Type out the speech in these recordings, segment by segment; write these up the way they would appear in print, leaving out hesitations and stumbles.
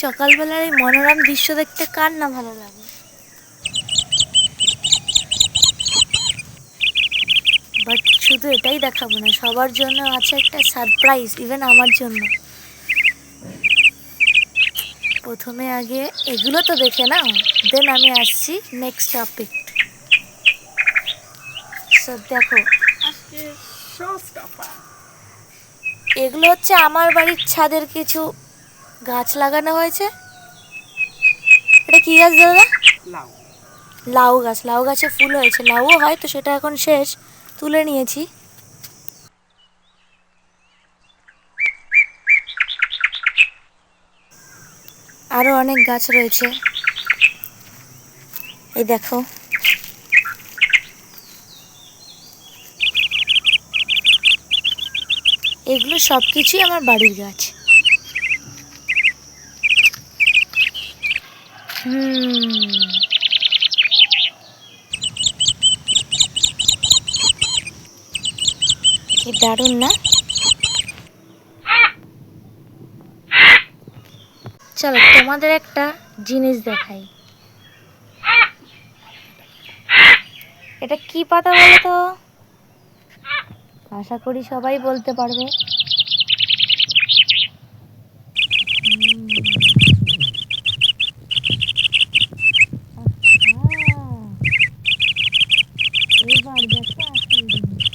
সকালবেলার এই মনোরম দৃশ্য দেখতে কার না ভালো লাগে। বাট শুধু এটাই দেখাবো না, সবার জন্য আছে একটা সারপ্রাইজ, ইভেন আমার জন্য। প্রথমে আগে এগুলো তো দেখে না, দেন আমি আসছি নেক্সট টপিক। সো দেখো, এগুলো হচ্ছে আমার বাড়ির ছাদের কিছু গাছ লাগানো হয়েছে। এটা কি গাছ দাদা? লাউ। লাউ গাছ। লাউ গাছে ফুল হয়েছে, লাউও হয় তো সেটা এখন শেষ, তুলে নিয়েছি। আরো অনেক গাছ রয়েছে, এই দেখো। এগুলো সব কিছুই আমার বাড়ির গাছ। কি দারুণ না? চলো তোমাদের একটা জিনিস দেখাই। এটা কি পাতা বলো তো? আশা করি সবাই বলতে পারবে। এবার দেখো আসল জিনিস।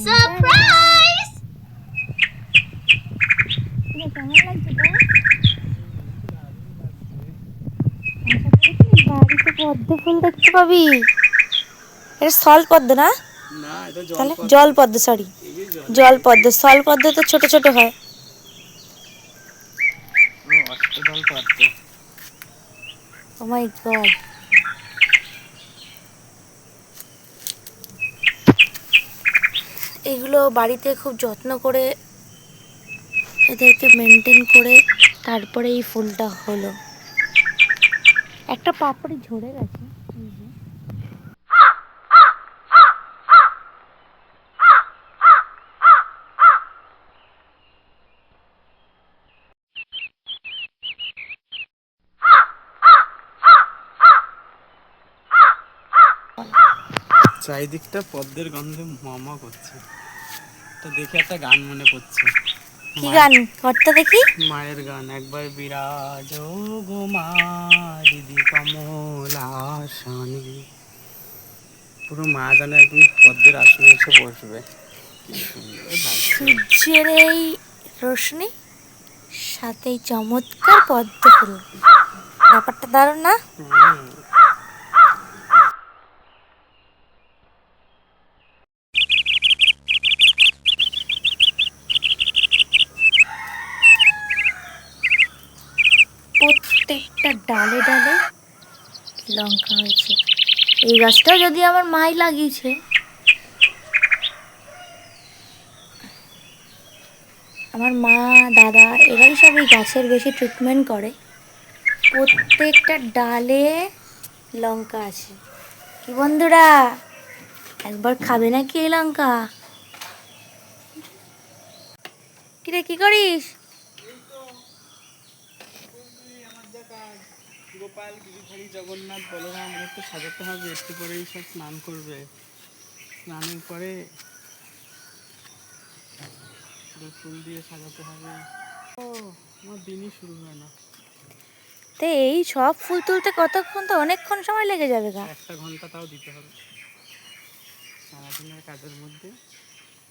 সারপ্রাইজ! কেমন লাগছে তো? বাড়িতে পদ্ম ফুল দেখতে পাবি। এটা স্থল পদ্ম না? তাহলে জল পদ্ম, সরি জল পদ্ম। স্থল পদ্ম তো ছোট ছোট হয়। ও মাই গড। এগুলো বাড়িতে খুব যত্ন করে এদেরকে মেনটেন করে তারপরে এই ফুলটা হলো। একটা পাপড়ি ঝরে গেছে। চারিদিকটা পদ্মের গন্ধে মামা করছে। তো দেখে একটা গান মনে পড়ছে। কি গান করতে দেখি? মায়ের গান। একবার বিরাজ গো মা দিদি কমলাসনে। পুরো মা জানে একদম পদ্মের আসনে এসে বসবে। কি সুন্দর লাগছে। সূর্যের এই রোশনি সাথে এই চমৎকার পদ্ম ফুল, ব্যাপারটা দারুণ না? প্রত্যেকটা ডালে ডালে লঙ্কা হয়েছে। এই গাছটাও যদি আমার মাই লাগিয়েছে। আমার মা দাদা এরাই সব এই গাছের বেশি ট্রিটমেন্ট করে। প্রত্যেকটা ডালে লঙ্কা আছে। কি বন্ধুরা, একবার খাবে নাকি এই লঙ্কা? কিরে কি করিস? গোপাল গিরিধারী জগন্নাথ বলরাম তো সাজাতে হবে, একটু পরেই সব স্নান করবে। স্নানের পরে ফুল দিয়ে সাজাতে হবে। ও আমার দিনই শুরু হয় না। তো এই সব ফুল তুলতে কতক্ষণ? তো অনেকক্ষণ সময় লেগে যাবে গা। 1 ঘন্টা তাও দিতে হবে সারাদিনের কাজের মধ্যে।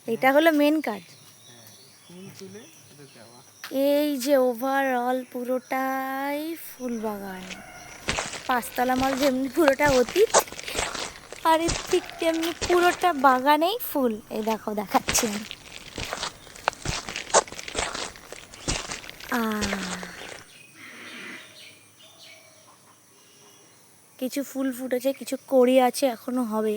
এটা হলো মেন কাজ। ফুল তুলে দেওয়া। এই যে ওভারঅল পুরোটাই ফুল বাগান। পাঁচতলা মল যেমনি পুরোটা অতীত, আর এর ঠিক তেমনি পুরোটা বাগানেই ফুল। এই দেখো দেখাচ্ছি আমি। কিছু ফুল ফুটেছে, কিছু কড়ি আছে, এখনো হবে।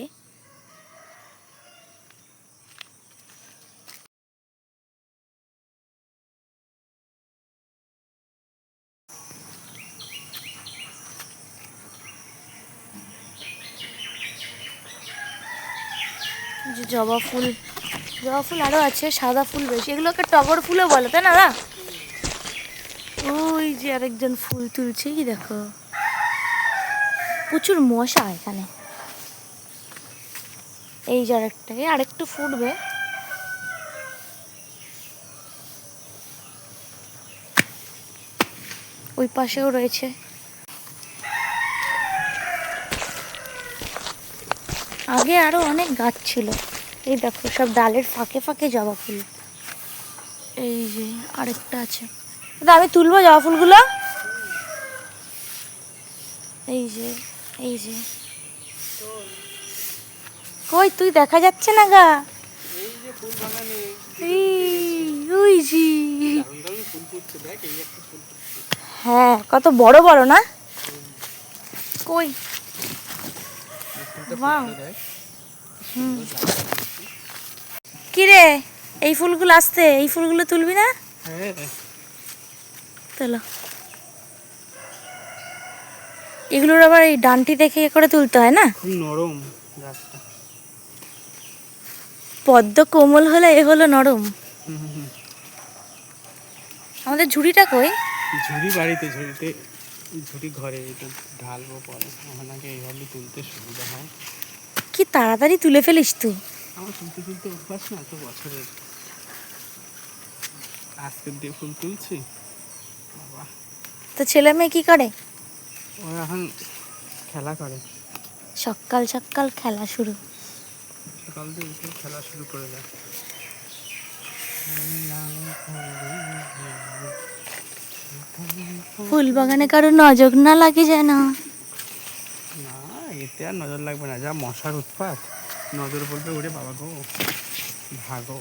জবা ফুল, জবা ফুল আরও আছে, সাদা ফুল বেশি। এগুলোকে টগর ফুলও বলে, তাই না? ওই যে আরেকজন ফুল তুলছে, কি দেখো, প্রচুর মশা এখানে। এই যে আরেকটা, আরেকটু ফুটবে। ওই পাশেও রয়েছে। আগে আরো অনেক গাছ ছিল। এই দেখো সব ডালের ফাঁকে ফাঁকে জবা ফুল। এই যে আরেকটা আছে। দাদা আমি তুলবো জবা ফুলগুলো। এই যে, এই যে, কই তুই, দেখা যাচ্ছে না গা। এই যে ফুল বাগানে ওই যে, দারুণ দারুণ ফুল ফুটছে, দেখ এই একটা ফুল ফুটছে। হ্যাঁ কত বড় বড় না, কই এই ফুলটা বাহ। ফুটলো দেখ, সুন্দর লাগছে। কি রে, এই ফুলগুলো আসতে, এই ফুলগুলো তুলবি না? হ্যাঁ তোলো। এগুলোর আবার এই ডানটি দেখে এ করে তুলতে হয় না? খুব নরম গাছটা। পদ্ম কোমল হলে এ হলো নরম। হুম হুম হুম। আমাদের ঝুড়িটা কই? ঝুড়ি বাড়িতে, ঝুড়িতে, ঝুড়ি ঘরে, এটা ঢালবো পরে। আমার নাকি এইভাবে তুলতে সুবিধা হয়। কি তাড়াতাড়ি তুলে ফেলিস তুই। আমার তুলতে তুলতে অভ্যাস না তো বছরের, আজকের দিয়ে ফুল তুলছি। বাবা, তো ছেলে মেয়ে কি করে? ও এখন খেলা করে, সকাল সকাল খেলা শুরু। সকাল দিয়ে উঠে খেলা শুরু করে দেয়। ফুল বাগানে কারো নজর না লাগে যেন। না, এতে আর নজর লাগবে না, যা মশার উৎপাত। নজর বলবে ওরে বাবা গো, ভাগো।